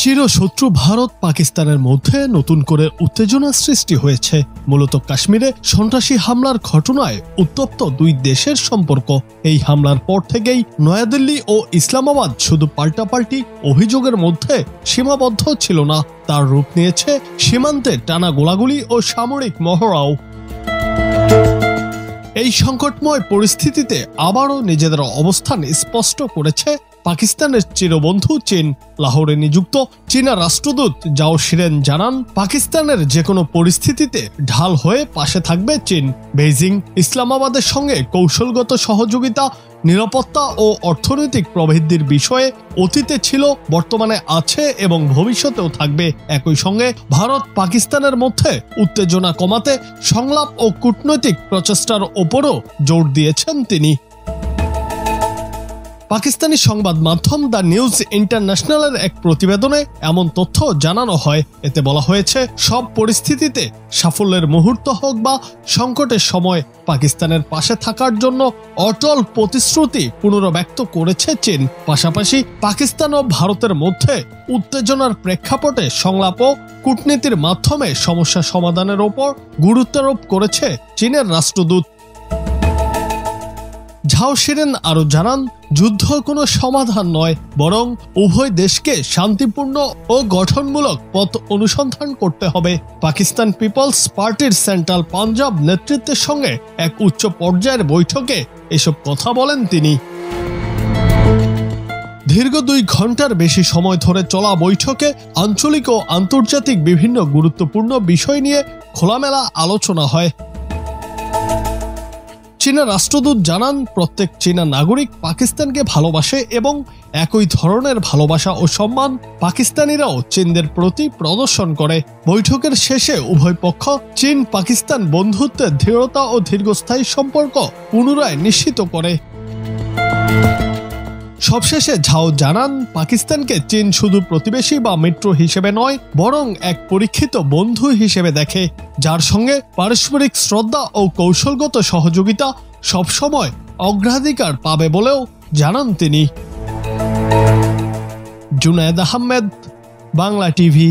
চিরশত্রু ভারত পাকিস্তানের মধ্যে নতুন করে উত্তেজনা সৃষ্টি হয়েছে। মূলত কাশ্মীরে সন্ত্রাসী হামলার ঘটনায় উত্তপ্ত দুই দেশের সম্পর্ক। এই হামলার পর থেকেই নয়াদিল্লি ও ইসলামাবাদ শুধু পাল্টাপাল্টি অভিযোগের মধ্যে সীমাবদ্ধ ছিল না, তার রূপ নিয়েছে সীমান্তে টানা গোলাগুলি ও সামরিক মহড়াও। এই সংকটময় পরিস্থিতিতে আবারও নিজেদের অবস্থান স্পষ্ট করেছে পাকিস্তানের চিরবন্ধু চীন। লাহোরে নিযুক্ত চীনা রাষ্ট্রদূত জাও শিরেন জানান, পাকিস্তানের যে কোনো পরিস্থিতিতে ঢাল হয়ে পাশে থাকবে চীন। বেইজিং ইসলামাবাদের সঙ্গে কৌশলগত সহযোগিতা, নিরাপত্তা ও অর্থনৈতিক প্রবৃদ্ধির বিষয়ে অতীতে ছিল, বর্তমানে আছে এবং ভবিষ্যতেও থাকবে। একই সঙ্গে ভারত পাকিস্তানের মধ্যে উত্তেজনা কমাতে সংলাপ ও কূটনৈতিক প্রচেষ্টার ওপরও জোর দিয়েছেন তিনি। পাকিস্তানি সংবাদ মাধ্যম দ্য নিউজ ইন্টারন্যাশনালের এক প্রতিবেদনে এমন তথ্য জানানো হয়। এতে বলা হয়েছে, সব পরিস্থিতিতে সাফল্যের মুহূর্ত হোক বা সংকটের সময় পাকিস্তানের পাশে থাকার জন্য অটল প্রতিশ্রুতি পুনর্ব্যক্ত করেছে চীন। পাশাপাশি পাকিস্তান ও ভারতের মধ্যে উত্তেজনার প্রেক্ষাপটে সংলাপ ও কূটনীতির মাধ্যমে সমস্যা সমাধানের ওপর গুরুত্বারোপ করেছে চীনের রাষ্ট্রদূত। জাও শিরেন আরও জানান, যুদ্ধ কোনো সমাধান নয়, বরং উভয় দেশকে শান্তিপূর্ণ ও গঠনমূলক পথ অনুসন্ধান করতে হবে। পাকিস্তান পিপলস পার্টির সেন্ট্রাল পাঞ্জাব নেতৃত্বের সঙ্গে এক উচ্চ পর্যায়ের বৈঠকে এসব কথা বলেন তিনি। দীর্ঘ 2 ঘন্টার বেশি সময় ধরে চলা বৈঠকে আঞ্চলিক ও আন্তর্জাতিক বিভিন্ন গুরুত্বপূর্ণ বিষয় নিয়ে খোলামেলা আলোচনা হয়। চীনা রাষ্ট্রদূত জানান, প্রত্যেক চীনা নাগরিক পাকিস্তানকে ভালোবাসে এবং একই ধরনের ভালোবাসা ও সম্মান পাকিস্তানিরাও চীনদের প্রতি প্রদর্শন করে। বৈঠকের শেষে উভয় পক্ষ চীন পাকিস্তান বন্ধুত্বের দৃঢ়তা ও দীর্ঘস্থায়ী সম্পর্ক পুনরায় নিশ্চিত করে। সবশেষে ঝাও জানান, পাকিস্তানকে চীন শুধু প্রতিবেশী বা মিত্র হিসেবে নয়, বরং এক পরীক্ষিত বন্ধু হিসেবে দেখে, যার সঙ্গে পারস্পরিক শ্রদ্ধা ও কৌশলগত সহযোগিতা সবসময় অগ্রাধিকার পাবে বলেও জানান তিনি। জুনায়েদ আহমেদ, বাংলা টিভি।